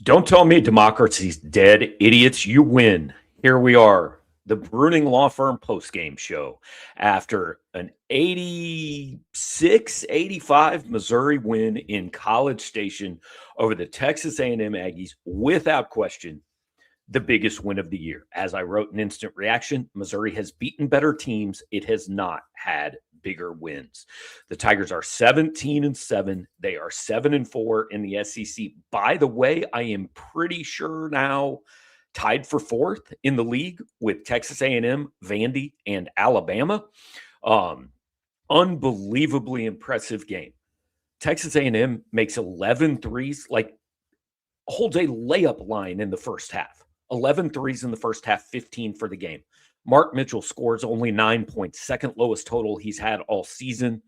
Don't tell me democracy's dead, idiots. You win. Here we are, the Bruning Law Firm postgame show after an 86-85 Missouri win in College Station over the Texas A&M Aggies, without question, the biggest win of the year. As I wrote in Instant Reaction, Missouri has beaten better teams. It has not had bigger wins. The Tigers are 17-7. They are 7-4 in the SEC. By the way, I am pretty sure now tied for fourth in the league with Texas A&M, Vandy, and Alabama. Unbelievably impressive game. Texas A&M makes 11 threes, like holds a layup line in the first half. 11 threes in the first half, 15 for the game. Mark Mitchell scores only 9 points, second lowest total he's had all season.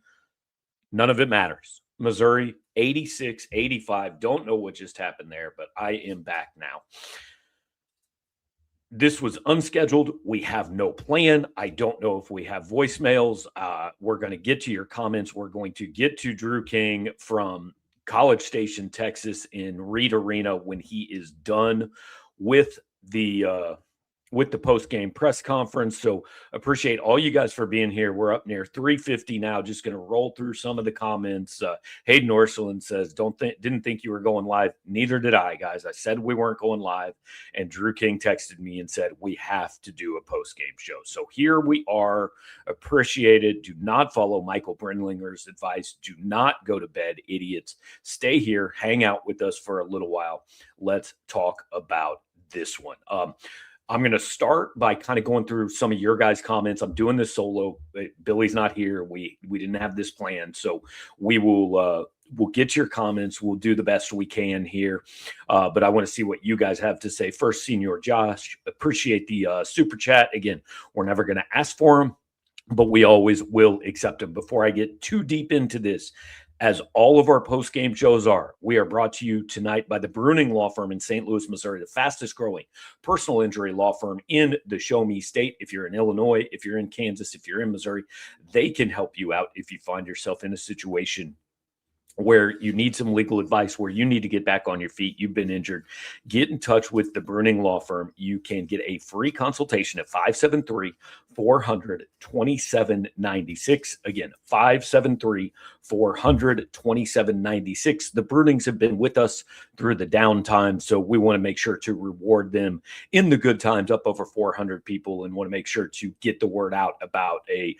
None of it matters. Missouri, 86-85. Don't know what just happened there, but I am back now. This was unscheduled. We have no plan. I don't know if we have voicemails. We're going to get to your comments. We're going to get to Drew King from College Station, Texas, in Reed Arena when he is done with the post-game press conference. So appreciate all you guys for being here. We're up near 350 now. Just going to roll through some of the comments. Hayden Orsolin says, didn't think you were going live. Neither did I, guys. I said we weren't going live. And Drew King texted me and said, we have to do a post-game show. So here we are. Appreciate it. Do not follow Michael Brenlinger's advice. Do not go to bed, idiots. Stay here. Hang out with us for a little while. Let's talk about this one. I'm going to start by kind of going through some of your guys' comments. I'm doing this solo. Billy's not here. We didn't have this planned, so we'll get your comments. We'll do the best we can here, but I want to see what you guys have to say. First, Senior Josh, appreciate the super chat. Again, we're never going to ask for them, but we always will accept them. Before I get too deep into this, as all of our post-game shows are, we are brought to you tonight by the Bruning Law Firm in St. Louis, Missouri, the fastest-growing personal injury law firm in the Show Me State. If you're in Illinois, if you're in Kansas, if you're in Missouri, they can help you out if you find yourself in a situation where you need some legal advice, where you need to get back on your feet, you've been injured. Get in touch with the Bruning Law Firm. You can get a free consultation at 573-400-2796. Again, 573-400-2796. The Brunings have been with us through the downtime, so we want to make sure to reward them in the good times, up over 400 people, and want to make sure to get the word out about a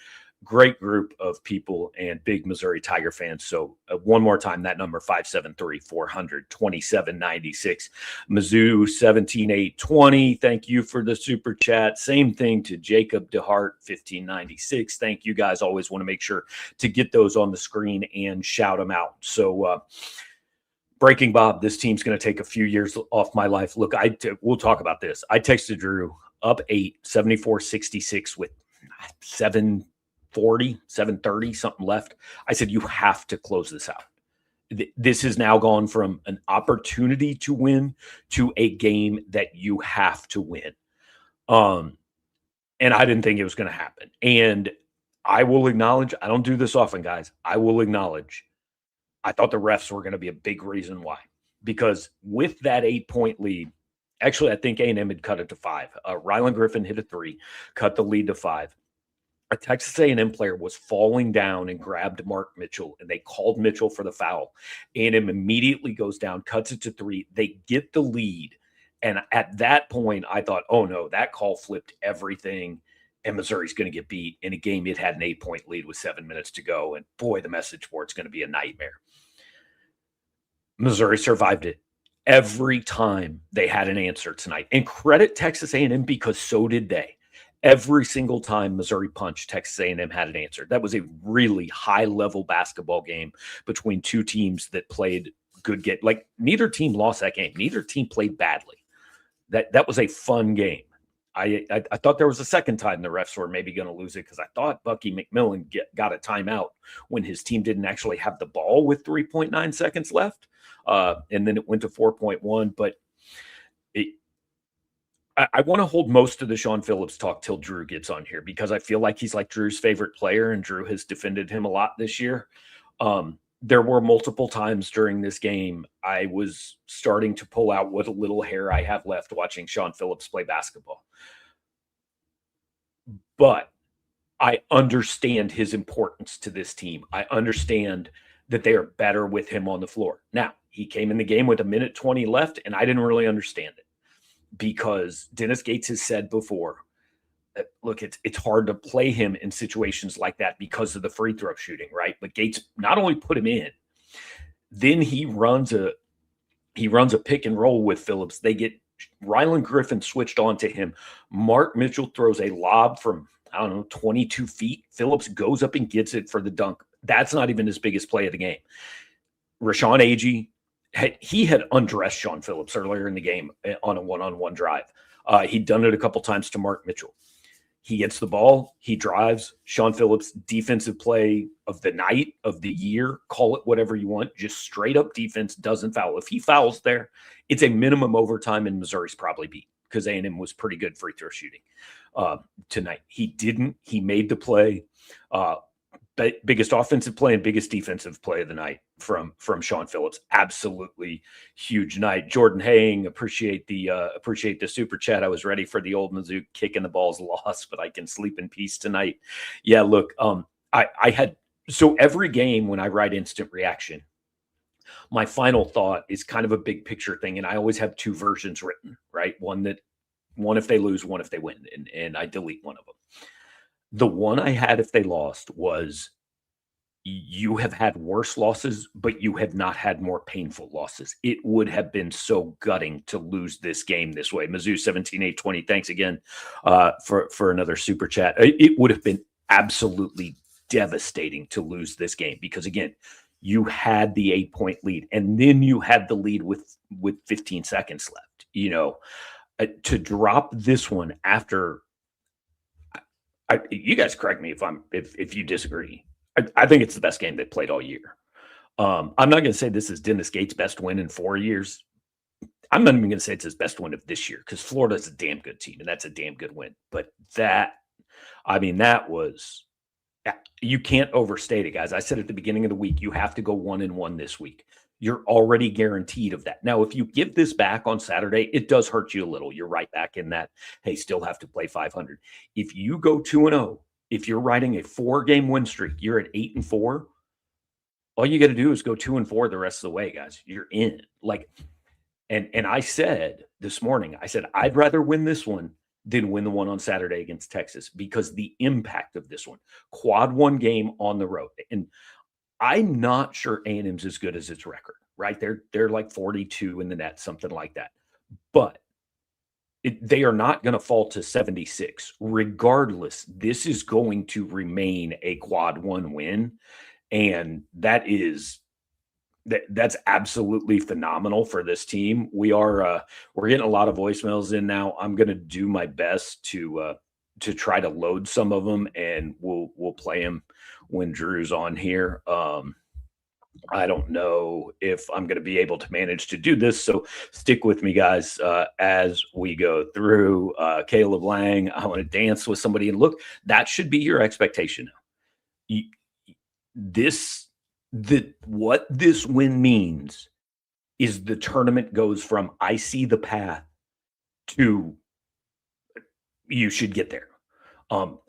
great group of people and big Missouri Tiger fans. So one more time, that number, 573-400-2796. Mizzou 17820. Thank you for the super chat. Same thing to Jacob DeHart 1596. Thank you guys. Always want to make sure to get those on the screen and shout them out. So Breaking Bob, this team's going to take a few years off my life. Look, we'll talk about this. I texted Drew up 8, 74-66 with 730, something left. I said, you have to close this out. This has now gone from an opportunity to win to a game that you have to win. And I didn't think it was going to happen. And I will acknowledge, I don't do this often, guys. I will acknowledge, I thought the refs were going to be a big reason why. Because with that 8-point lead, actually, I think A&M had cut it to 5. Rylan Griffin hit a 3, cut the lead to 5. A Texas A&M player was falling down and grabbed Mark Mitchell, and they called Mitchell for the foul. A&M immediately goes down, cuts it to 3. They get the lead. And at that point, I thought, oh, no, that call flipped everything, and Missouri's going to get beat in a game it had an 8-point lead with 7 minutes to go. And, boy, the message board's going to be a nightmare. Missouri survived it. Every time they had an answer tonight. And credit Texas A&M because so did they. Every single time Missouri punched, Texas A&M had an answer. That was a really high-level basketball game between two teams that played good game. Like, neither team lost that game. Neither team played badly. That was a fun game. I thought there was a second time the refs were maybe going to lose it because I thought Bucky McMillan got a timeout when his team didn't actually have the ball with 3.9 seconds left. And then it went to 4.1. But I want to hold most of the Shawn Phillips talk till Drew gets on here because I feel like he's like Drew's favorite player, and Drew has defended him a lot this year. there were multiple times during this game I was starting to pull out what little hair I have left watching Shawn Phillips play basketball. But I understand his importance to this team. I understand that they are better with him on the floor. Now, he came in the game with 1:20 left, and I didn't really understand it because Dennis Gates has said before, look, it's hard to play him in situations like that because of the free throw shooting, right? But Gates not only put him in, then he runs a pick and roll with Phillips. They get Rylan Griffin switched on to him. Mark Mitchell throws a lob from, I don't know, 22 feet. Phillips goes up and gets it for the dunk. That's not even his biggest play of the game. Rashawn Agee, he had undressed Shawn Phillips earlier in the game on a one-on-one drive. He'd done it a couple times to Mark Mitchell. He gets the ball, he drives. Shawn Phillips, defensive play of the night, of the year, call it whatever you want, just straight up defense, doesn't foul. If he fouls there, it's a minimum overtime, and Missouri's probably beat because A&M was pretty good free throw shooting tonight. He didn't. He made the play. Biggest offensive play and biggest defensive play of the night from Shawn Phillips. Absolutely huge night. Jordan Haying, appreciate the super chat. I was ready for the old Mizzou kicking the balls lost, but I can sleep in peace tonight. Yeah, look, I had so every game when I write instant reaction, my final thought is kind of a big picture thing, and I always have two versions written, right? One if they lose, one if they win, and I delete one of them. The one I had if they lost was you have had worse losses, but you have not had more painful losses. It would have been so gutting to lose this game this way. Mizzou 17-8-20. Thanks again for another super chat. It would have been absolutely devastating to lose this game because, again, you had the 8-point lead, and then you had the lead with 15 seconds left. You know, to drop this one after. You guys correct me if you disagree. I think it's the best game they played all year. I'm not going to say this is Dennis Gates' best win in 4 years. I'm not even going to say it's his best win of this year because Florida's a damn good team, and that's a damn good win. But that was – you can't overstate it, guys. I said at the beginning of the week, you have to go 1-1 this week. You're already guaranteed of that. Now, if you give this back on Saturday, it does hurt you a little. You're right back in that, hey, still have to play 500. If you go 2-0, if you're riding a 4-game win streak, you're at 8-4. All you got to do is go 2-4 the rest of the way, guys. You're in. And I said this morning, I'd rather win this one than win the one on Saturday against Texas because the impact of this one, quad one game on the road. And I'm not sure A&M's as good as its record, right? They're like 42 in the net, something like that. But they are not going to fall to 76. Regardless, this is going to remain a quad one win. And that's absolutely phenomenal for this team. We're getting a lot of voicemails in now. I'm going to do my best to try to load some of them, and we'll play them when Drew's on here. I don't know if I'm going to be able to manage to do this, so stick with me, guys, as we go through. Caleb Lang, I want to dance with somebody, and look, that should be your expectation. What this win means is the tournament goes from I see the path to you should get there.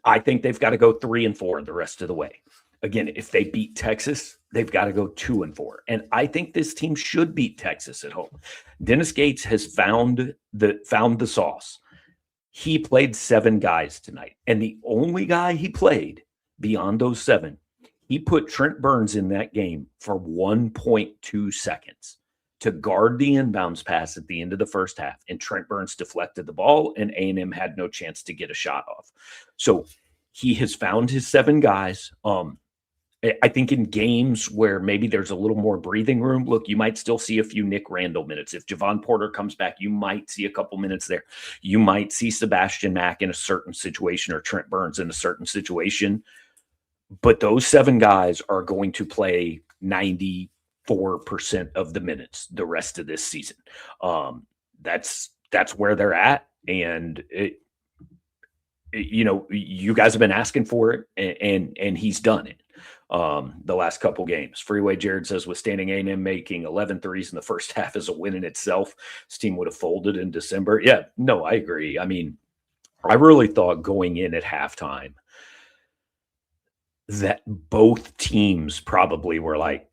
I think they've got to go 3-4 the rest of the way. Again, if they beat Texas, they've got to go 2-4. And I think this team should beat Texas at home. Dennis Gates has found the sauce. He played 7 guys tonight. And the only guy he played beyond those 7, he put Trent Burns in that game for 1.2 seconds to guard the inbounds pass at the end of the first half. And Trent Burns deflected the ball, and A&M had no chance to get a shot off. So he has found his 7 guys. I think in games where maybe there's a little more breathing room, look, you might still see a few Nick Randall minutes. If Javon Porter comes back, you might see a couple minutes there. You might see Sebastian Mack in a certain situation or Trent Burns in a certain situation. But those 7 guys are going to play 94% of the minutes the rest of this season. That's where they're at. And you guys have been asking for it, and he's done it. the last couple games. Freeway Jared says withstanding A&M making 11 threes in the first half is a win in itself. This team would have folded in December. Yeah, no, I agree. I mean, I really thought going in at halftime that both teams probably were like,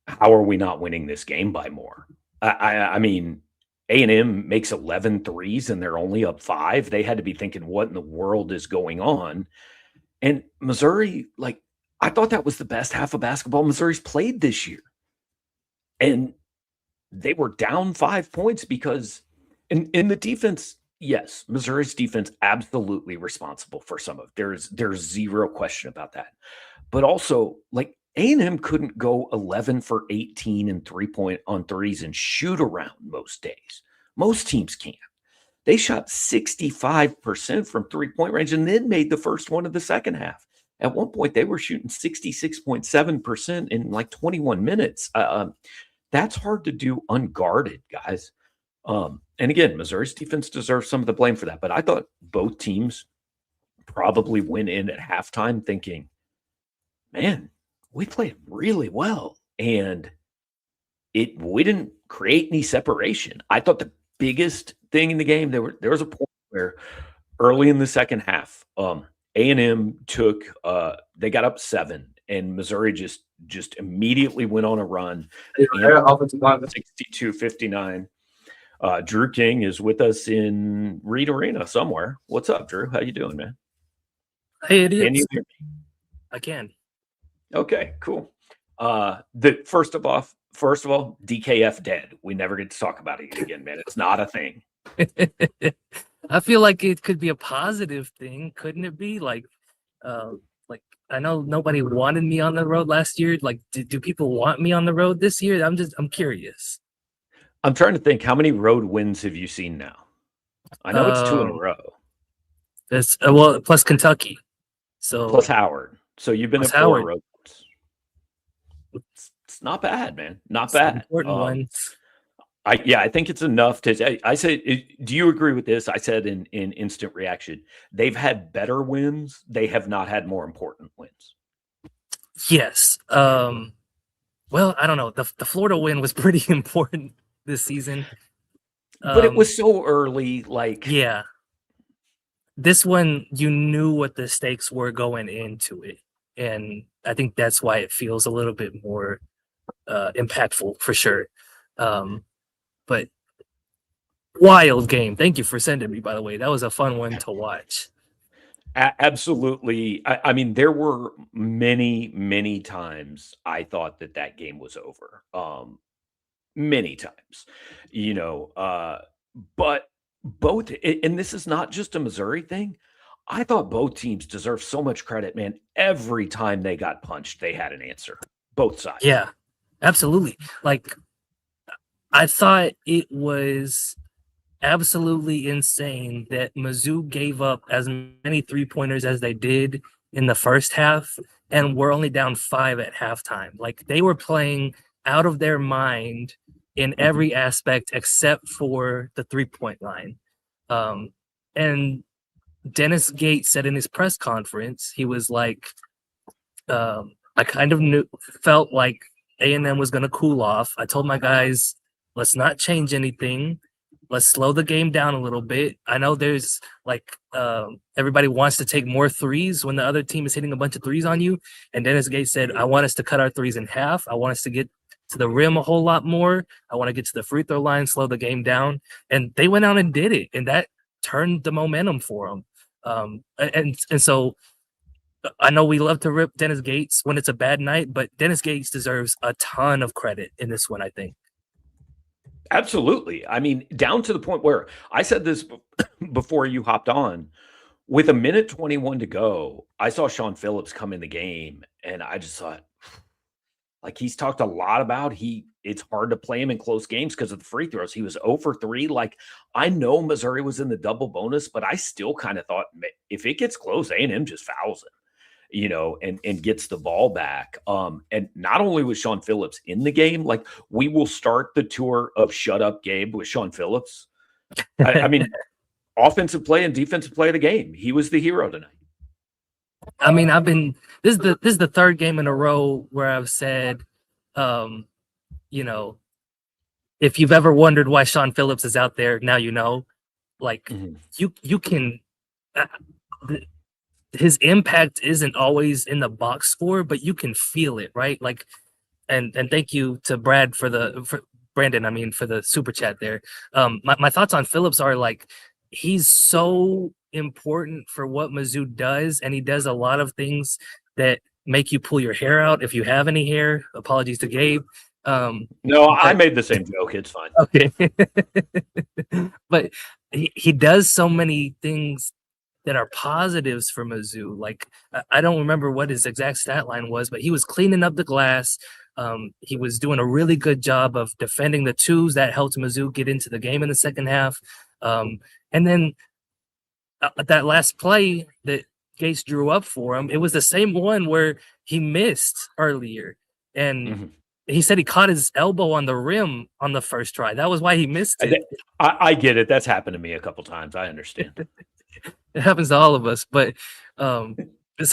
how are we not winning this game by more? I mean, A&M makes 11 threes and they're only up 5. They had to be thinking, what in the world is going on? And Missouri, like, I thought that was the best half of basketball Missouri's played this year. And they were down 5 points because in the defense, yes, Missouri's defense absolutely responsible for some of it. There's zero question about that. But also, like, A&M couldn't go 11 for 18 and 3-point on threes and shoot around most days. Most teams can't. They shot 65% from 3-point range and then made the first one of the second half. At one point, they were shooting 66.7% in like 21 minutes. That's hard to do unguarded, guys. And again, Missouri's defense deserves some of the blame for that. But I thought both teams probably went in at halftime thinking, man, we played really well. And we didn't create any separation. I thought the biggest thing in the game, there was a point where early in the second half, A&M took they got up 7 and Missouri just immediately went on a run. 62-59. Drew King is with us in Reed Arena somewhere. What's up, Drew? How you doing, man? Hey, it is. Can you hear me? I can. Okay, cool. First of all, DKF dead. We never get to talk about it again, man. It's not a thing. I feel like it could be a positive thing, couldn't it be? Like I know nobody wanted me on the road last year. Like, do people want me on the road this year? I'm curious. I'm trying to think, how many road wins have you seen now? I know it's 2 in a row. It's plus Kentucky, so plus Howard. So you've been at 4 road wins. It's not bad, man. Not bad. Important ones. I think it's enough to. I say, do you agree with this? I said in instant reaction, they've had better wins. They have not had more important wins. Yes. Well, I don't know. The Florida win was pretty important this season, but it was so early. Like, yeah, this one you knew what the stakes were going into it, and I think that's why it feels a little bit more impactful for sure. But wild game. Thank you for sending me, by the way. That was a fun one to watch. Absolutely. I mean, there were many, many times I thought that game was over. Many times, but both, and this is not just a Missouri thing. I thought both teams deserve so much credit, man. Every time they got punched, they had an answer. Both sides. Yeah, absolutely. Like, I thought it was absolutely insane that Mizzou gave up as many 3-pointers as they did in the first half, and we're only down 5 at halftime. Like, they were playing out of their mind in every aspect except for the 3-point line. And Dennis Gates said in his press conference, he was like, I kind of felt like A&M was going to cool off. I told my guys, let's not change anything. Let's slow the game down a little bit. I know there's everybody wants to take more threes when the other team is hitting a bunch of threes on you. And Dennis Gates said, I want us to cut our threes in half. I want us to get to the rim a whole lot more. I want to get to the free throw line, slow the game down. And they went out and did it. And that turned the momentum for them. And so I know we love to rip Dennis Gates when it's a bad night, but Dennis Gates deserves a ton of credit in this one, I think. Absolutely. I mean, down to the point where I said this before you hopped on. With 1:21 to go, I saw Shawn Phillips come in the game, and I just thought, like, he's talked a lot about it's hard to play him in close games because of the free throws. He was 0 for 3. Like, I know Missouri was in the double bonus, but I still kind of thought if it gets close, A&M just fouls him. And gets the ball back. And not only was Shawn Phillips in the game, like, we will start the tour of Shut Up Gabe with Shawn Phillips. I mean, offensive play and defensive play of the game. He was the hero tonight. I mean, this is the third game in a row where I've said, you know, if you've ever wondered why Shawn Phillips is out there, now you know. Like you can, his impact isn't always in the box score, but you can feel it, right? Like, and thank you to Brandon, I mean, for the super chat there. My thoughts on Phillips are like, he's so important for what Mizzou does, and he does a lot of things that make you pull your hair out if you have any hair. Apologies to Gabe. No, I made the same joke. It's fine. Okay. But he does so many things that are positives for Mizzou. Like, I don't remember what his exact stat line was, but he was cleaning up the glass. He was doing a really good job of defending the twos that helped Mizzou get into the game in the second half. And then that last play that Gates drew up for him, it was the same one where he missed earlier. And he said he caught his elbow on the rim on the first try. That was why he missed it. I get it. That's happened to me a couple times. I understand. It happens to all of us. But so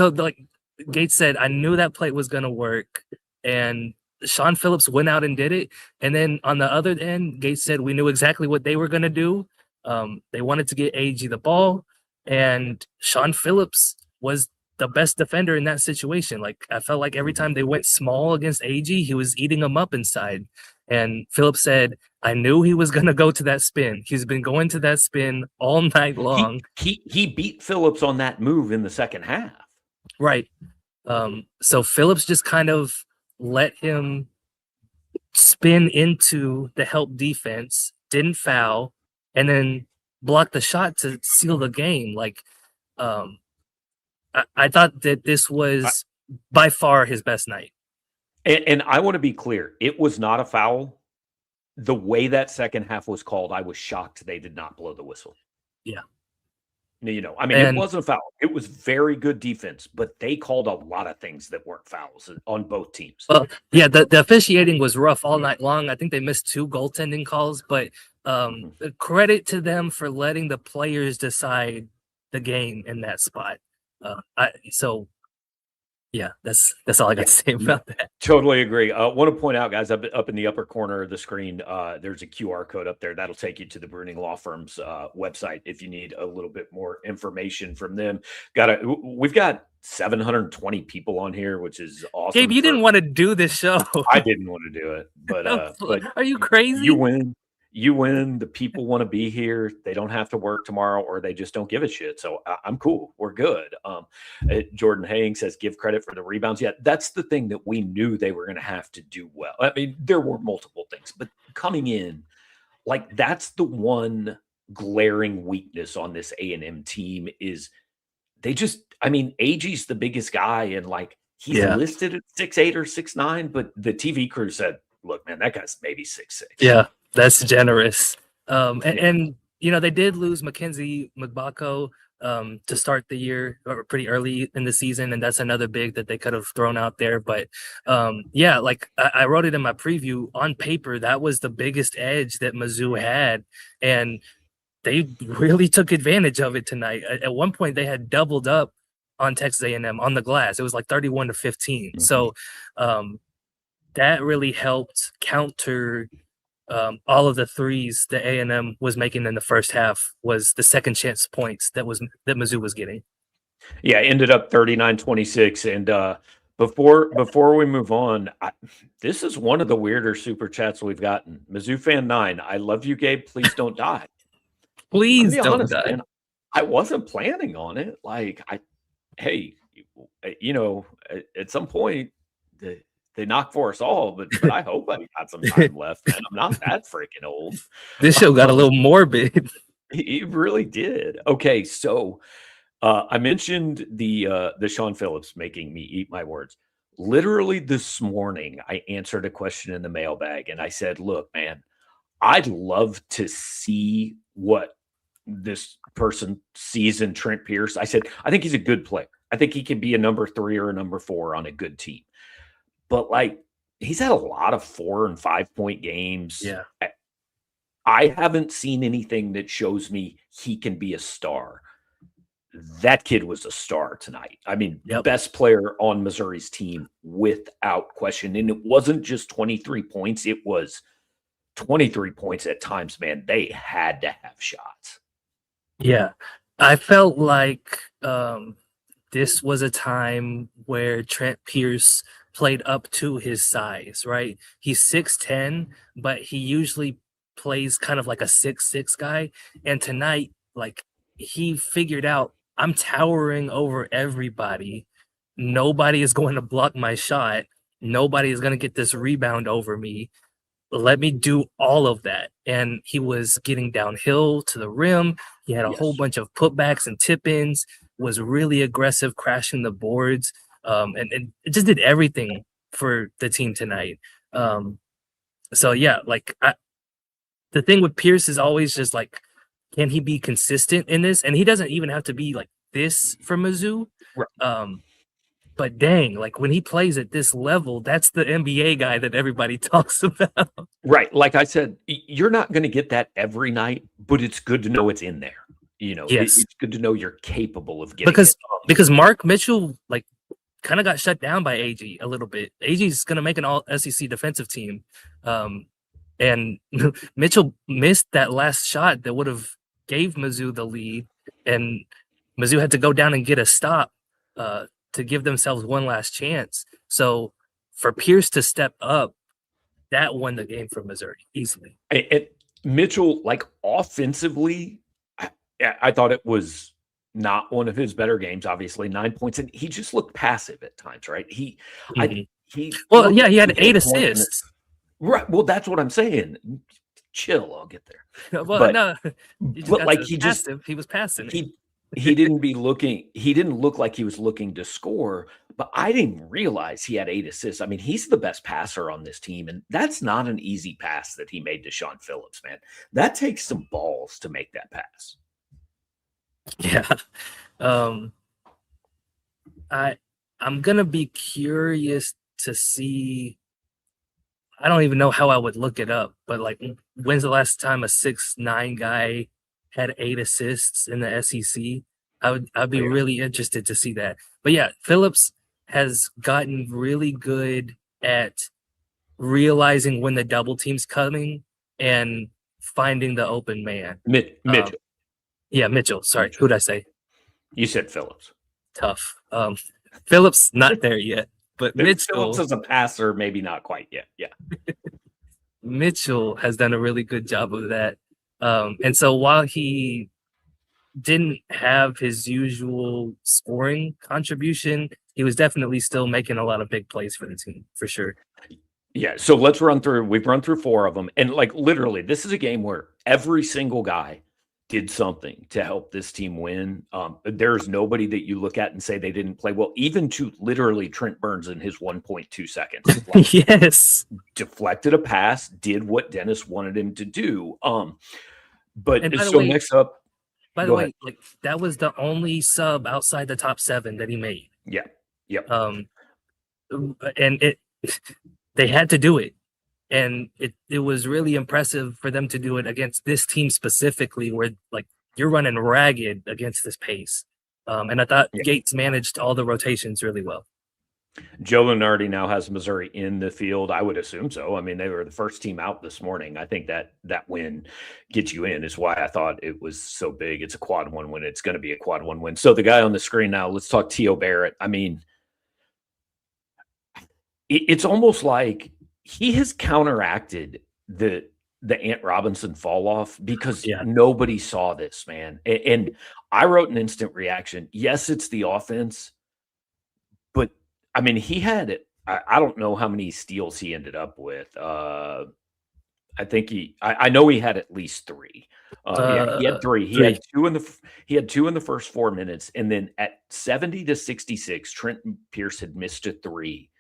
like Gates said, I knew that play was going to work. And Shawn Phillips went out and did it. And then on the other end, Gates said we knew exactly what they were going to do. They wanted to get AG the ball. And Shawn Phillips was the best defender in that situation. Like, I felt like every time they went small against AG, he was eating them up inside. And Phillips said, I knew he was going to go to that spin. He's been going to that spin all night long. He beat Phillips on that move in the second half. Right. So Phillips just kind of let him spin into the help defense, didn't foul, and then blocked the shot to seal the game. Like, I thought that this was by far his best night. And I want to be clear. It was not a foul. The way that second half was called, I was shocked they did not blow the whistle. Yeah. You know, I mean, it wasn't a foul. It was very good defense, but they called a lot of things that weren't fouls on both teams. Yeah, the officiating was rough all night long. I think they missed 2 goaltending calls, but credit to them for letting the players decide the game in that spot. Yeah, that's all I got to say about that. Totally agree. Want to point out, guys, up in the upper corner of the screen, there's a QR code up there that'll take you to the Bruning Law Firm's website if you need a little bit more information from them. We've got 720 people on here, which is awesome. Gabe, you didn't want to do this show. I didn't want to do it, but are you crazy? You win. The people want to be here. They don't have to work tomorrow, or they just don't give a shit. So I'm cool. We're good. Jordan Haying says, give credit for the rebounds. Yeah, that's the thing that we knew they were going to have to do well. I mean, there were multiple things, but coming in, like, that's the one glaring weakness on this A&M team is they just, I mean, AG's the biggest guy, and like he's listed at 6'8" or 6'9", but the TV crew said, look, man, that guy's maybe 6'6". Yeah. That's generous. And you know, they did lose Mackenzie Mgbako to start the year or pretty early in the season, and that's another big that they could have thrown out there. But yeah, like I wrote it in my preview, on paper, that was the biggest edge that Mizzou had, and they really took advantage of it tonight. At one point, they had doubled up on Texas A&M on the glass. It was like 31-15. So that really helped counter all of the threes that A&M was making in the first half. Was the second chance points that Mizzou was getting. Yeah, ended up 39-26. And before we move on, this is one of the weirder super chats we've gotten. Mizzou fan 9, I love you, Gabe. Please don't die. Please don't die. Man, I wasn't planning on it. Like, hey, you know, at some point, they knock for us all, but I hope I got some time left, man. I'm not that freaking old. This show got a little morbid. It really did. Okay, so I mentioned the Shawn Phillips making me eat my words. Literally this morning, I answered a question in the mailbag, and I said, look, man, I'd love to see what this person sees in Trent Pierce. I said, I think he's a good player. I think he can be a number 3 or a number 4 on a good team. But, like, he's had a lot of 4 and 5 point games. Yeah. I haven't seen anything that shows me he can be a star. that kid was a star tonight. I mean, Yep. best player on Missouri's team without question. And it wasn't just 23 points, it was 23 points at times, man. They had to have shots. Yeah. I felt like this was a time where Trent Pierce played up to his size, right? He's 6'10", but he usually plays kind of like a 6'6" guy. And tonight, like, he figured out, I'm towering over everybody. Nobody is going to block my shot. Nobody is going to get this rebound over me. Let me do all of that. And he was getting downhill to the rim. He had a whole bunch of putbacks and tip-ins, was really aggressive, crashing the boards, and it just did everything for the team tonight. So yeah, like the thing with Pierce is always just like, can he be consistent in this? And he doesn't even have to be like this for Mizzou. Right. But dang, like when he plays at this level, that's the NBA guy that everybody talks about. Right. Like I said, you're not going to get that every night, but it's good to know it's in there. You know, Yes. it's good to know you're capable of getting it. Because Mark Mitchell, like, kind of got shut down by AG a little bit. AG's going to make an all SEC defensive team. And Mitchell missed that last shot that would have gave Mizzou the lead. And Mizzou had to go down and get a stop to give themselves one last chance. So for Pierce to step up, that won the game for Missouri easily. And Mitchell, like offensively, I thought it was not one of his better games, obviously 9 points. And he just looked passive at times, right? He he had 8 assists. Right. Well, that's what I'm saying. Chill, I'll get there. Well, but, no, but like he was passing. He didn't look like he was looking to score, but I didn't realize he had 8 assists. I mean, he's the best passer on this team, and that's not an easy pass that he made to Shawn Phillips, man. That takes some balls to make that pass. Yeah. I'm gonna be curious to see. I don't even know how I would look it up, but like, when's the last time a 6'9" guy had 8 assists in the SEC? I'd be really interested to see that. But yeah, Phillips has gotten really good at realizing when the double team's coming and finding the open man. Mitchell. Yeah, Mitchell. Sorry, who'd I say? You said Phillips. Tough. Phillips not there yet, but Mitchell. Phillips as a passer, maybe not quite yet. Yeah. Mitchell has done a really good job of that. And so while he didn't have his usual scoring contribution, he was definitely still making a lot of big plays for the team, for sure. Yeah, so let's run through. We've run through 4 of them. And like literally, this is a game where every single guy did something to help this team win. There's nobody that you look at and say they didn't play well, even to literally Trent Burns in his 1.2 seconds. Like, yes. Deflected a pass, did what Dennis wanted him to do. But and so next up. By the way, like that was the only sub outside the top 7 that he made. Yeah. Yep. And they had to do it. And it was really impressive for them to do it against this team specifically, where like you're running ragged against this pace. And I thought Gates managed all the rotations really well. Joe Lunardi now has Missouri in the field. I would assume so. I mean, they were the first team out this morning. I think that win gets you in is why I thought it was so big. It's a quad 1 win. It's going to be a quad 1 win. So the guy on the screen now, let's talk T.O. Barrett. I mean, it's almost like he has counteracted the Ant Robinson fall off because nobody saw this, man. And I wrote an instant reaction. Yes, it's the offense, but I mean, he had it. I don't know how many steals he ended up with. I think I know he had at least 3. He had 3. He had 2 in the first 4 minutes, and then at 70 to 66, Trent Pierce had missed a 3.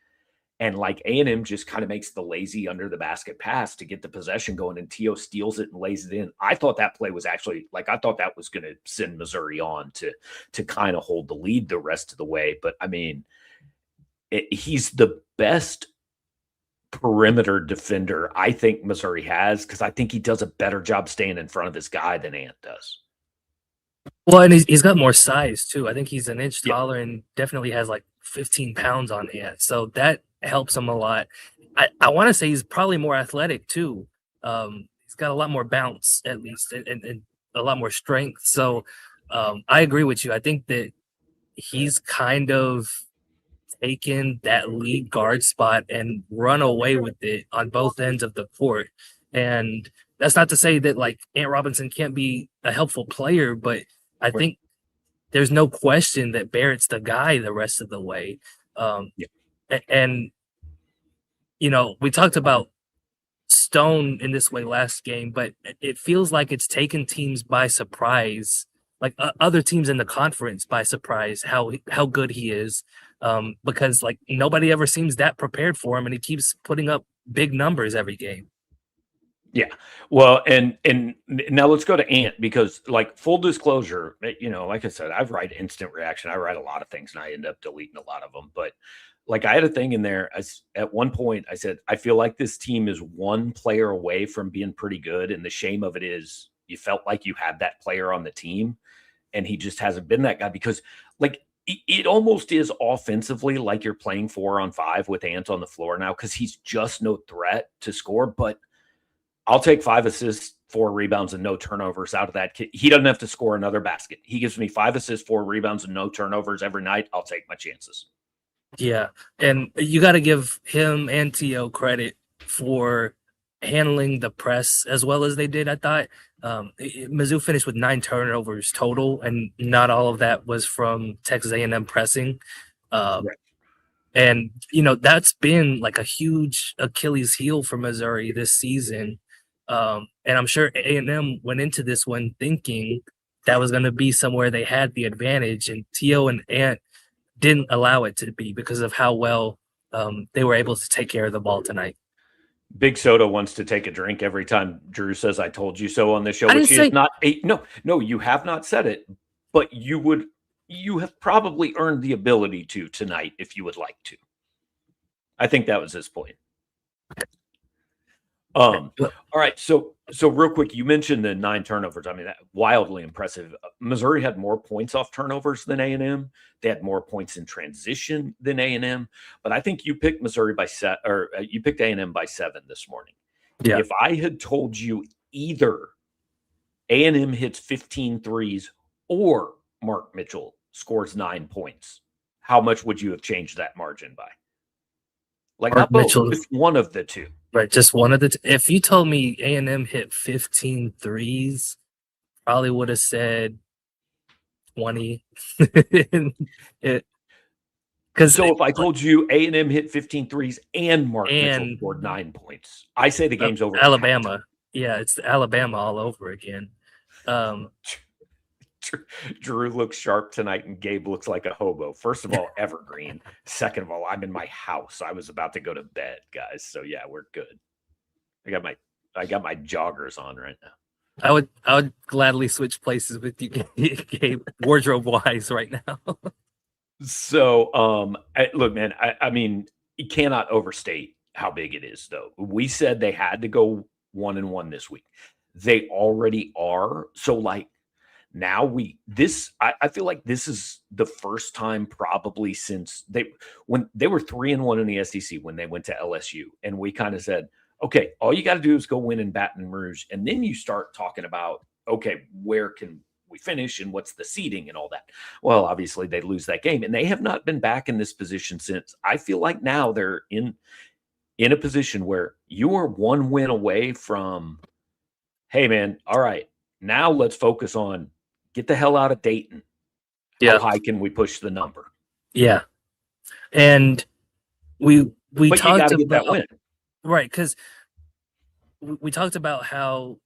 And like A&M just kind of makes the lazy under the basket pass to get the possession going, and T.O. steals it and lays it in. I thought that play was actually I thought that was going to send Missouri on to kind of hold the lead the rest of the way. But I mean, he's the best perimeter defender I think Missouri has, because I think he does a better job staying in front of his guy than Ant does. Well, and he's got more size too. I think he's an inch Yeah, taller and definitely has like 15 pounds on him. So that helps him a lot. I want to say he's probably more athletic too. He's got a lot more bounce at least and a lot more strength. So I agree with you. I think that he's kind of taken that lead guard spot and run away with it on both ends of the court. And that's not to say that like Ant Robinson can't be a helpful player, but I right. think there's no question that Barrett's the guy the rest of the way. Um, Yeah. and we talked about Stone in this way last game, but it feels like it's taken teams by surprise, like other teams in the conference by surprise, how good he is, because like nobody ever seems that prepared for him, and he keeps putting up big numbers every game. Yeah. Well, and now let's go to Ant because, like, full disclosure, like I said, I write instant reaction. I write a lot of things and I end up deleting a lot of them. But like, I had a thing in there. At one point, I said, I feel like this team is one player away from being pretty good. And the shame of it is you felt like you had that player on the team and he just hasn't been that guy because, like, it almost is offensively like you're playing 4-on-5 with Ant on the floor now because he's just no threat to score. But I'll take 5 assists, 4 rebounds, and no turnovers out of that kid. He doesn't have to score another basket. He gives me 5 assists, 4 rebounds, and no turnovers every night. I'll take my chances. Yeah, and you got to give him and T.O. credit for handling the press as well as they did. I thought Mizzou finished with 9 turnovers total, and not all of that was from Texas A&M pressing. Right. And that's been like a huge Achilles heel for Missouri this season. And I'm sure A&M went into this one thinking that was going to be somewhere they had the advantage, and T.O. and Ant didn't allow it to be because of how well they were able to take care of the ball tonight. Big Soda wants to take a drink every time Drew says "I told you so" on this show, I which didn't he is say not. No, you have not said it, but you have probably earned the ability to tonight if you would like to. I think that was his point. All right. So real quick, you mentioned the 9 turnovers. I mean, wildly impressive. Missouri had more points off turnovers than A&M. They had more points in transition than A&M. But I think you picked Missouri by you picked A&M by 7 this morning. Yeah. If I had told you either A&M hits 15 threes or Mark Mitchell scores 9 points, how much would you have changed that margin by? Like, Mark not both, Mitchell, just one of the two. right? Just one of the. If you told me A&M hit 15 threes, probably would have said 20. So if I told you A&M hit 15 threes and Mark Mitchell and scored 9 points, I say the game's over. Alabama, yeah, it's Alabama all over again. Drew looks sharp tonight and Gabe looks like a hobo. First of all, evergreen. Second of all, I'm in my house. I was about to go to bed, guys. So yeah, we're good. I got my joggers on right now. I would gladly switch places with you, Gabe, wardrobe wise right now. So look, man, I mean, you cannot overstate how big it is, though. We said they had to go 1-1 this week. They already are. So like now I feel like this is the first time probably since when they were 3-1 in the SEC when they went to LSU, and we kind of said, okay, all you got to do is go win in Baton Rouge, and then you start talking about, okay, where can we finish and what's the seeding and all that. Well, obviously they lose that game, and they have not been back in this position since. I feel like now they're in a position where you are 1 win away from, hey man, all right, now let's focus on get the hell out of Dayton. Yeah. How high can we push the number? Yeah. And we but talked about that win. Right, because we talked about how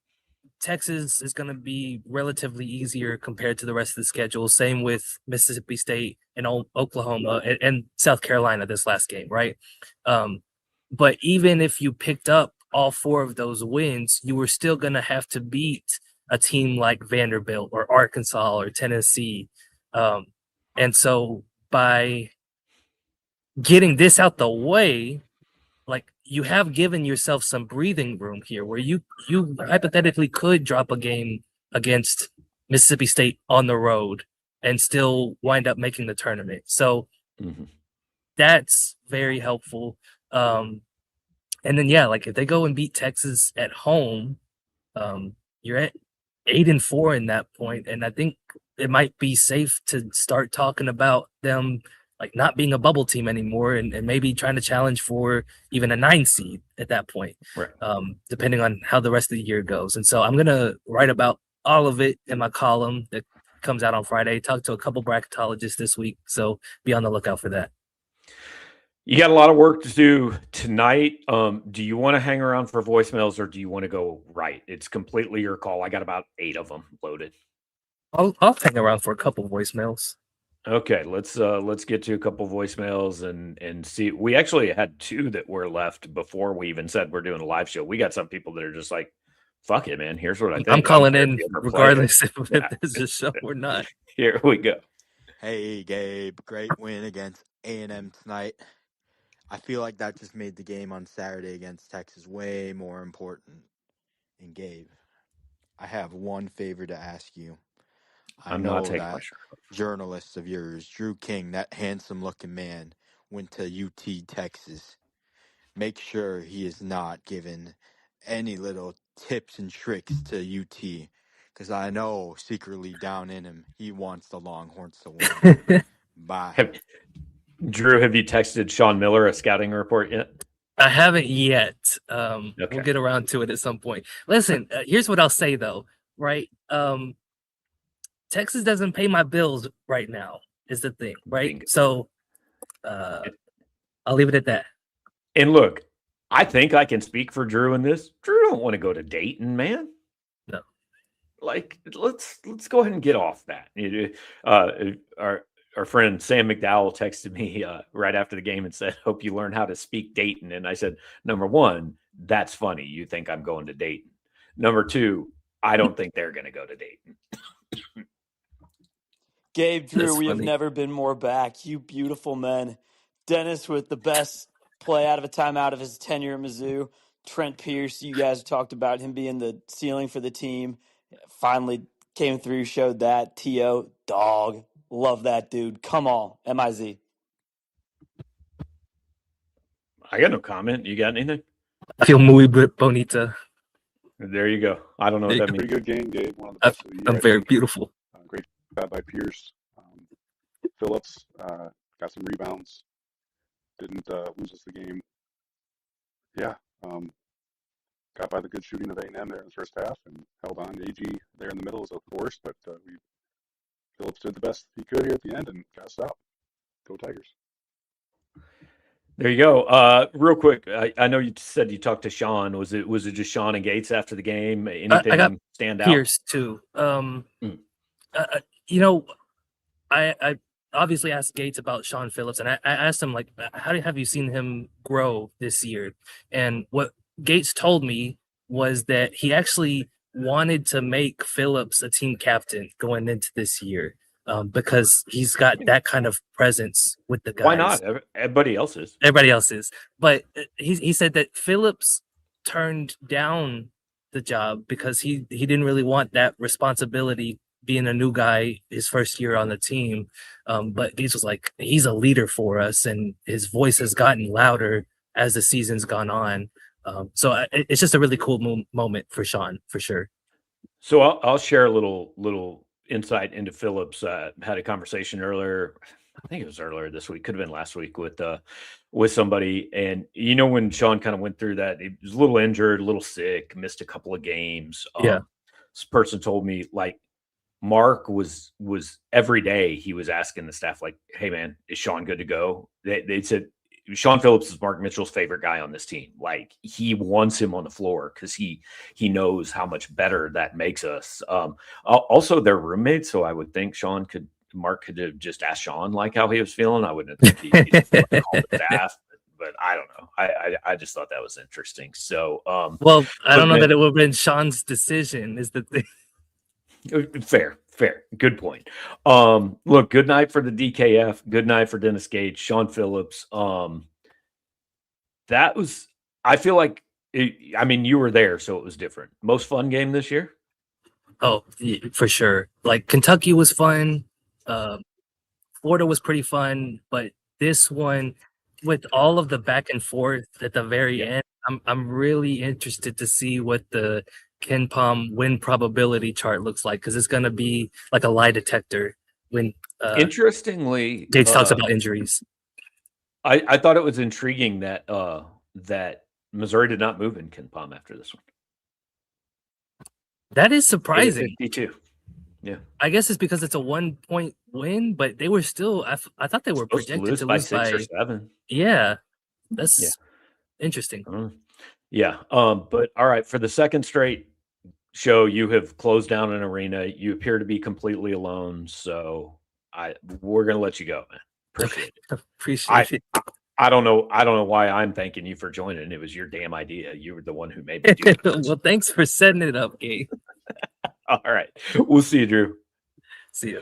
Texas is going to be relatively easier compared to the rest of the schedule. Same with Mississippi State and Oklahoma and South Carolina this last game, right? But even if you picked up all 4 of those wins, you were still going to have to beat a team like Vanderbilt or Arkansas or Tennessee. And so by getting this out the way, like you have given yourself some breathing room here where you hypothetically could drop a game against Mississippi State on the road and still wind up making the tournament. So that's very helpful. And then like if they go and beat Texas at home, you're at 8-4 in that point, and I think it might be safe to start talking about them like not being a bubble team anymore, and maybe trying to challenge for even a 9 seed at that point, right. Depending on how the rest of the year goes. And so I'm gonna write about all of it in my column that comes out on Friday. Talk to a couple bracketologists this week, so be on the lookout for that. You got a lot of work to do tonight. Do you want to hang around for voicemails or do you want to go right? It's completely your call. I got about 8 of them loaded. I'll hang around for a couple voicemails. Okay, let's get to a couple voicemails and see. We actually had 2 that were left before we even said we're doing a live show. We got some people that are just like, "Fuck it, man. Here's what I think." I'm calling in regardless if there's a show or not. Here we go. Hey, Gabe. Great win against A&M tonight. I feel like that just made the game on Saturday against Texas way more important. And Gabe, I have one favor to ask you. I I'm not know taking my that shirt off. journalist of yours, Drew King, that handsome-looking man, went to UT, Texas. Make sure he is not given any little tips and tricks to UT, because I know secretly down in him, he wants the Longhorns to win. Bye. Drew, have you texted Shawn Miller a scouting report yet? I haven't yet. Okay. We'll get around to it at some point. Listen, here's what I'll say though, right? Texas doesn't pay my bills right now, is the thing, right? Bingo. So I'll leave it at that. And look, I think I can speak for Drew in this. Drew don't want to go to Dayton, man. No. Like, let's go ahead and get off that. Our friend Sam McDowell texted me right after the game and said, "Hope you learn how to speak Dayton." And I said, number 1, that's funny. You think I'm going to Dayton. Number 2, I don't think they're going to go to Dayton. Gabe, Drew, we have never been more back. You beautiful men. Dennis with the best play out of a timeout of his tenure at Mizzou. Trent Pierce, you guys talked about him being the ceiling for the team. Finally came through, showed that. T.O., dog. Love that dude. Come on, MIZ. I got no comment. You got anything? I feel muy bonita. There you go. I don't know what that means. Pretty good game, Gabe. One of the best of the year. I'm very beautiful. Great job by Pierce. Phillips got some rebounds. Didn't lose us the game. Yeah. Got by the good shooting of A&M there in the first half and held on. AG there in the middle is of course, but Phillips did the best he could here at the end and got us out. Go Tigers. There you go. Real quick, I know you said you talked to Shawn. Was it just Shawn and Gates after the game? Anything I got stand out? Pierce too. I obviously asked Gates about Shawn Phillips, and I asked him, like, how have you seen him grow this year? And what Gates told me was that he actually wanted to make Phillips a team captain going into this year, because he's got that kind of presence with the guys. Why not? Everybody else is. Everybody else is. But he said that Phillips turned down the job because he didn't really want that responsibility being a new guy his first year on the team. But Gates was like, he's a leader for us, and his voice has gotten louder as the season's gone on. So it's just a really cool moment for Shawn, for sure. So I'll share a little insight into Phillips. Had a conversation earlier. I think it was earlier this week. Could have been last week with somebody. And when Shawn kind of went through that, he was a little injured, a little sick, missed a couple of games. This person told me, like, Mark was every day he was asking the staff, like, "Hey man, is Shawn good to go?" They said Shawn Phillips is Mark Mitchell's favorite guy on this team. Like, he wants him on the floor because he knows how much better that makes us. Also, they're roommates, so I would think Mark could have just asked Shawn like how he was feeling. I wouldn't think he called the staff, but I don't know. I just thought that was interesting. So, well, I don't know that it would have been Shawn's decision. Is the thing. Fair. Good point. Look, good night for the DKF. Good night for Dennis Gage, Shawn Phillips. That was, I feel like, you were there, so it was different. Most fun game this year? Oh, for sure. Like Kentucky was fun. Florida was pretty fun, but this one, with all of the back and forth at the very end, I'm really interested to see what the Ken Palm win probability chart looks like, because it's going to be like a lie detector when Interestingly, Gates talks about injuries. I thought it was intriguing that that Missouri did not move in Ken Palm after this one. That is surprising. 52. Yeah, I guess it's because it's a 1-point win, but they were still. I thought they were projected to lose by 6 or 7. Yeah, that's interesting. Yeah. But all right, for the second straight show, you have closed down an arena. You appear to be completely alone, so we're gonna let you go, man. Appreciate it. Appreciate it. I don't know why I'm thanking you for joining. It was your damn idea. You were the one who made me do it. Well, thanks for setting it up, Gabe. All right. We'll see you, Drew. See you.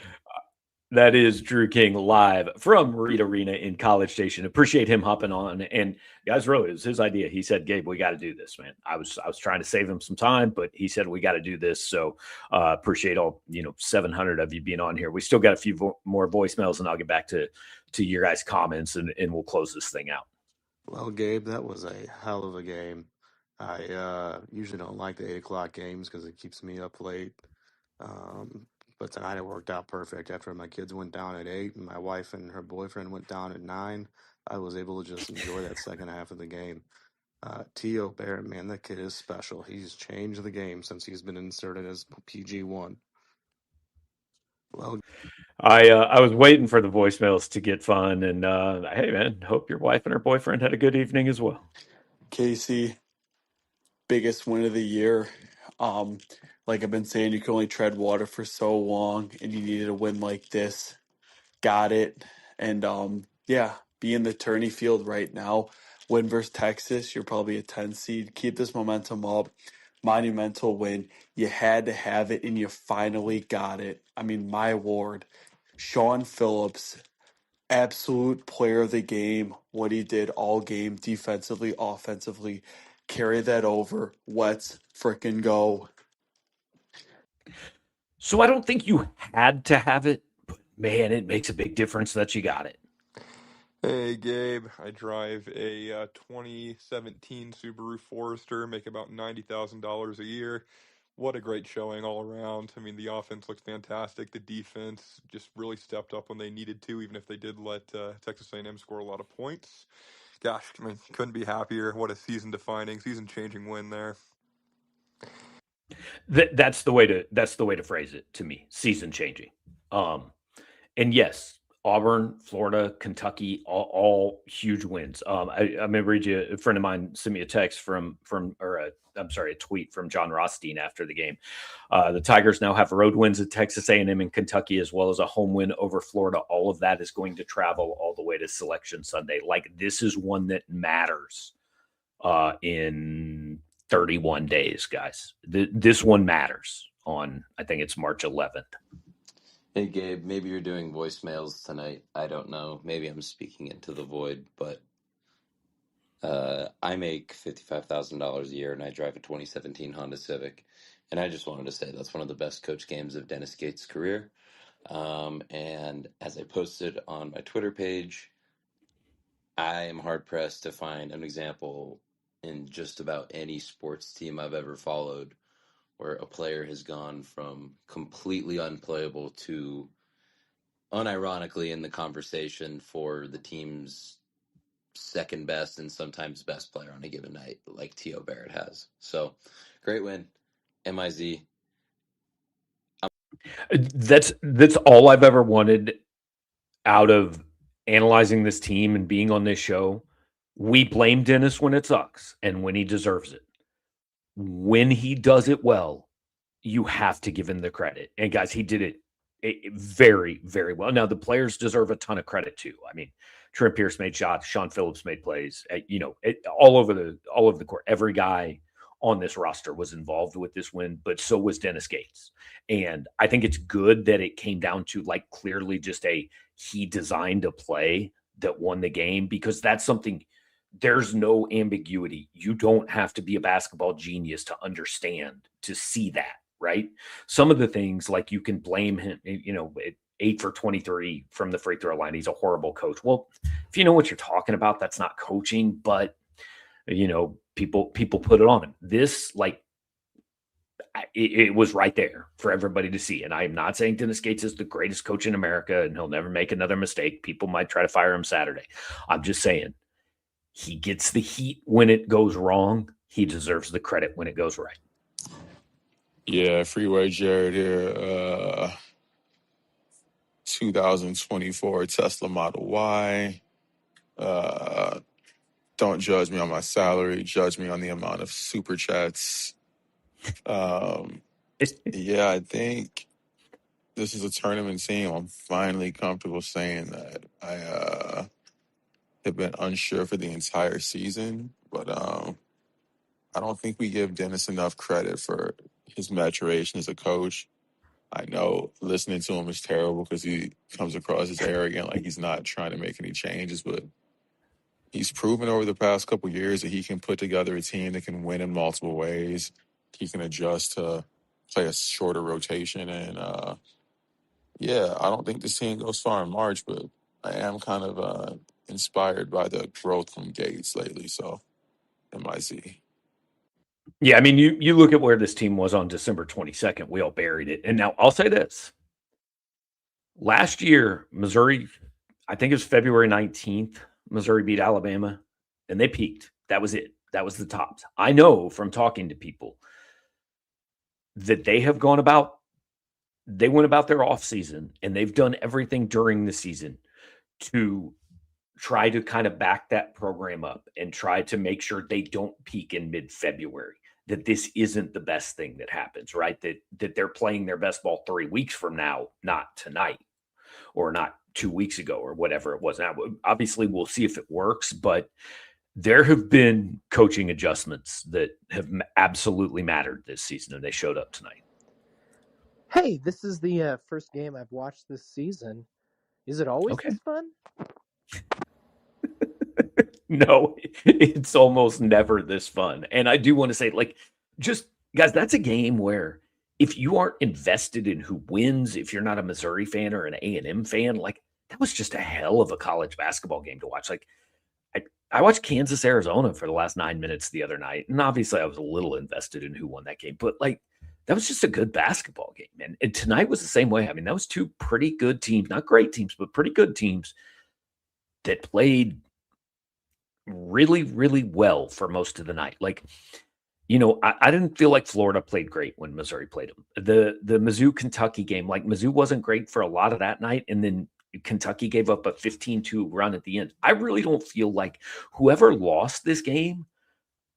That is Drew King live from Reed Arena in College Station. Appreciate him hopping on. And guys, really, it was his idea. He said, Gabe, we got to do this, man. I was trying to save him some time, but he said, we got to do this. So appreciate all, 700 of you being on here. We still got a few more voicemails, and I'll get back to your guys' comments, and we'll close this thing out. Well, Gabe, that was a hell of a game. I usually don't like the 8 o'clock games because it keeps me up late. But tonight it worked out perfect. After my kids went down at 8 and my wife and her boyfriend went down at 9, I was able to just enjoy that second half of the game. T.O. Barrett, man, that kid is special. He's changed the game since he's been inserted as PG1. Well, I was waiting for the voicemails to get fun, and hey, man, hope your wife and her boyfriend had a good evening as well. Casey, biggest win of the year. Like I've been saying, you can only tread water for so long, and you needed a win like this. Got it, and be in the tourney field right now. Win versus Texas, you're probably a 10 seed. Keep this momentum up. Monumental win. You had to have it, and you finally got it. I mean, my award, Shawn Phillips, absolute player of the game. What he did all game, defensively, offensively, carry that over. Let's frickin' go. So I don't think you had to have it, but man, it makes a big difference that you got it. Hey Gabe, I drive a 2017 Subaru Forester, make about $90,000 a year. What a great showing all around. I mean, the offense looked fantastic. The defense just really stepped up when they needed to, even if they did let Texas A&M score a lot of points. Gosh, I mean, couldn't be happier. What a season-defining, season-changing win there. That's the way to phrase it to me. Season changing. And yes, Auburn, Florida, Kentucky, all huge wins. I'm gonna read you. A friend of mine sent me a text a tweet from John Rothstein after the game. The Tigers now have road wins at Texas A&M and Kentucky, as well as a home win over Florida. All of that is going to travel all the way to Selection Sunday. Like, this is one that matters in 31 days, guys. This one matters on, I think it's March 11th. Hey, Gabe, maybe you're doing voicemails tonight. I don't know. Maybe I'm speaking into the void, but I make $55,000 a year and I drive a 2017 Honda Civic. And I just wanted to say that's one of the best coach games of Dennis Gates' career. And as I posted on my Twitter page, I am hard-pressed to find an example in just about any sports team I've ever followed where a player has gone from completely unplayable to unironically in the conversation for the team's second best and sometimes best player on a given night, like T.O. Barrett has. So, great win. MIZ. That's all I've ever wanted out of analyzing this team and being on this show. We blame Dennis when it sucks and when he deserves it. When he does it well, you have to give him the credit. And guys, he did it very, very well. Now, the players deserve a ton of credit too. I mean, Trent Pierce made shots, Shawn Phillips made plays. All over the court. Every guy on this roster was involved with this win, but so was Dennis Gates. And I think it's good that it came down to, like, clearly just he designed a play that won the game, because that's something. There's no ambiguity. You don't have to be a basketball genius to understand, to see that. right? Some of the things, like, you can blame him, 8 for 23 from the free throw line. He's a horrible coach. Well, if you know what you're talking about, that's not coaching, but people put it on him. This, like, it was right there for everybody to see. And I'm not saying Dennis Gates is the greatest coach in America and he'll never make another mistake. People might try to fire him Saturday. I'm just saying he gets the heat when it goes wrong. He deserves the credit when it goes right. Yeah, Freeway Jared here. 2024 Tesla Model Y. Don't judge me on my salary. Judge me on the amount of super chats. Yeah, I think this is a tournament team. I'm finally comfortable saying that. I have been unsure for the entire season, but I don't think we give Dennis enough credit for his maturation as a coach. I know listening to him is terrible because he comes across as arrogant, like he's not trying to make any changes, but he's proven over the past couple of years that he can put together a team that can win in multiple ways. He can adjust to play a shorter rotation. And yeah, I don't think this team goes far in March, but I am kind of inspired by the growth from Gates lately. So MIC. Yeah, I mean, you look at where this team was on December 22nd. We all buried it. And now I'll say this. Last year, Missouri, I think it was February 19th, Missouri beat Alabama, and they peaked. That was it. That was the tops. I know from talking to people that they went about their offseason, and they've done everything during the season to try to kind of back that program up and try to make sure they don't peak in mid-February, that this isn't the best thing that happens, right? That they're playing their best ball 3 weeks from now, not tonight or not 2 weeks ago or whatever it was. Now, obviously, we'll see if it works, but there have been coaching adjustments that have absolutely mattered this season, and they showed up tonight. Hey, this is the first game I've watched this season. Is it always Okay. this fun? No, it's almost never this fun. And I do want to say, like, just guys, that's a game where if you aren't invested in who wins, if you're not a Missouri fan or an A&M fan, like, that was just a hell of a college basketball game to watch. Like, I watched Kansas, Arizona for the last 9 minutes the other night. And obviously I was a little invested in who won that game, but, like, that was just a good basketball game. And tonight was the same way. I mean, that was two pretty good teams, not great teams, but pretty good teams that played really, really well for most of the night. Like, I didn't feel like Florida played great when Missouri played them. The Mizzou Kentucky game, like, Mizzou wasn't great for a lot of that night, and then Kentucky gave up a 15-2 run at the end. I really don't feel like whoever lost this game,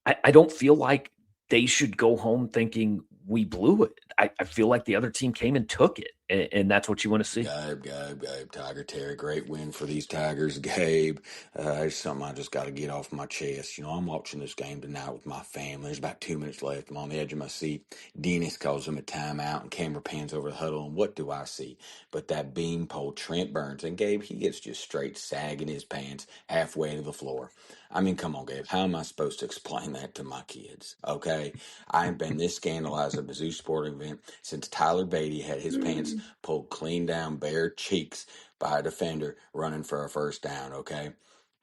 I don't feel like they should go home thinking we blew it. I feel like the other team came and took it, and that's what you want to see. Gabe, Tiger Terry, great win for these Tigers, Gabe. It's something I just got to get off my chest. I'm watching this game tonight with my family. There's about 2 minutes left. I'm on the edge of my seat. Dennis calls him a timeout, and camera pans over the huddle, and what do I see? But that beanpole, Trent Burns, and Gabe, he gets just straight sagging his pants halfway to the floor. I mean, come on, Gabe. How am I supposed to explain that to my kids? Okay, I ain't been this scandalized at a Mizzou sporting event since Tyler Beatty had his pants pulled clean down, bare cheeks by a defender running for a first down. Okay,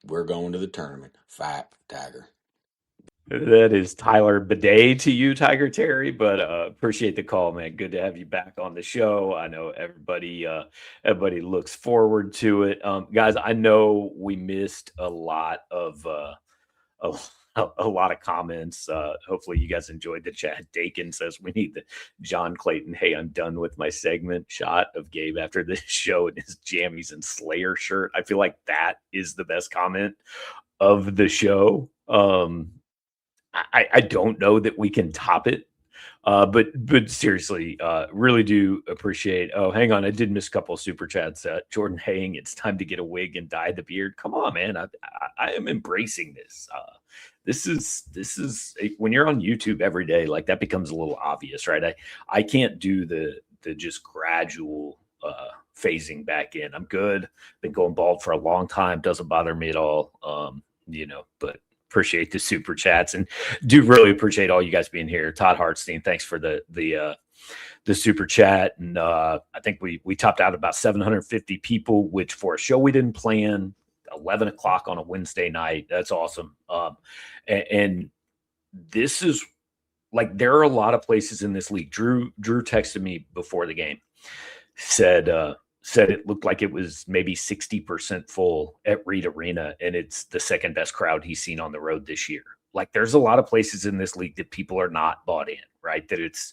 we're going to the tournament. Fight, Tiger. That is Tyler Bidet to you, Tiger Terry, but appreciate the call, man. Good to have you back on the show. I know everybody looks forward to it. Guys, I know we missed a lot of comments. Hopefully you guys enjoyed the chat. Dakin says we need the John Clayton, hey, I'm done with my segment shot of Gabe after this show in his jammies and Slayer shirt. I feel like that is the best comment of the show. I don't know that we can top it. But seriously, really do appreciate. Oh, hang on, I did miss a couple of super chats. Jordan Haying, it's time to get a wig and dye the beard. Come on, man, I am embracing this. This is when you're on YouTube every day, like, that becomes a little obvious, right? I can't do the just gradual phasing back in. I'm good. Been going bald for a long time. Doesn't bother me at all. But appreciate the super chats and do really appreciate all you guys being here. Todd Hartstein, thanks for the super chat. And I think we topped out about 750 people, which for a show we didn't plan, 11 o'clock on a Wednesday night. That's awesome. And this is like, there are a lot of places in this league. Drew texted me before the game, said it looked like it was maybe 60% full at Reed Arena, and it's the second best crowd he's seen on the road this year. Like, there's a lot of places in this league that people are not bought in, right? That it's,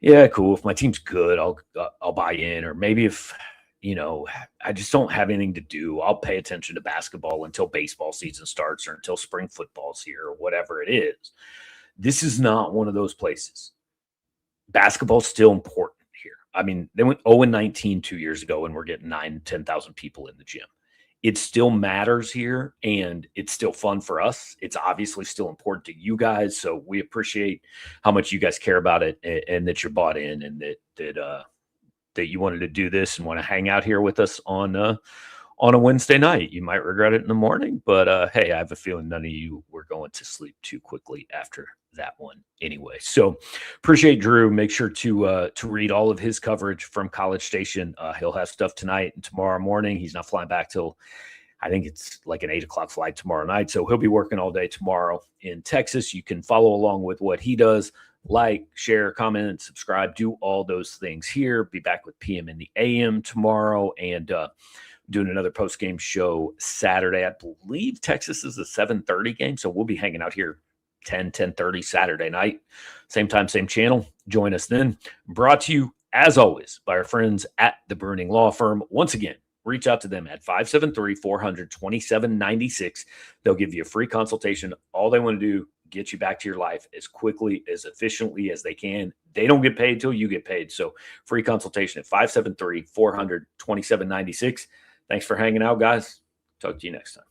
yeah, cool. If my team's good, I'll buy in. Or maybe if, I just don't have anything to do, I'll pay attention to basketball until baseball season starts or until spring football's here or whatever it is. This is not one of those places. Basketball's still important here. I mean, they went 0-19 2 years ago, and we're getting 10,000 people in the gym. It still matters here, and it's still fun for us. It's obviously still important to you guys, so we appreciate how much you guys care about it, and that you're bought in, and that you wanted to do this and want to hang out here with us on a Wednesday night. You might regret it in the morning, but hey, I have a feeling none of you were going to sleep too quickly after that one anyway. So appreciate Drew. Make sure to read all of his coverage from College Station. He'll have stuff tonight and tomorrow morning. He's not flying back till, I think it's like an 8 o'clock flight tomorrow night. So he'll be working all day tomorrow in Texas. You can follow along with what he does. Like, share, comment, subscribe, do all those things here. Be back with PM in the AM tomorrow, and doing another post-game show Saturday. I believe Texas is a 7:30 game, so we'll be hanging out here 10:30 Saturday night. Same time, same channel. Join us then. Brought to you, as always, by our friends at the Bruning Law Firm. Once again, reach out to them at 573-400-2796. They'll give you a free consultation. All they want to do, get you back to your life as quickly, as efficiently as they can. They don't get paid till you get paid. So free consultation at 573-400-2796. Thanks for hanging out, guys. Talk to you next time.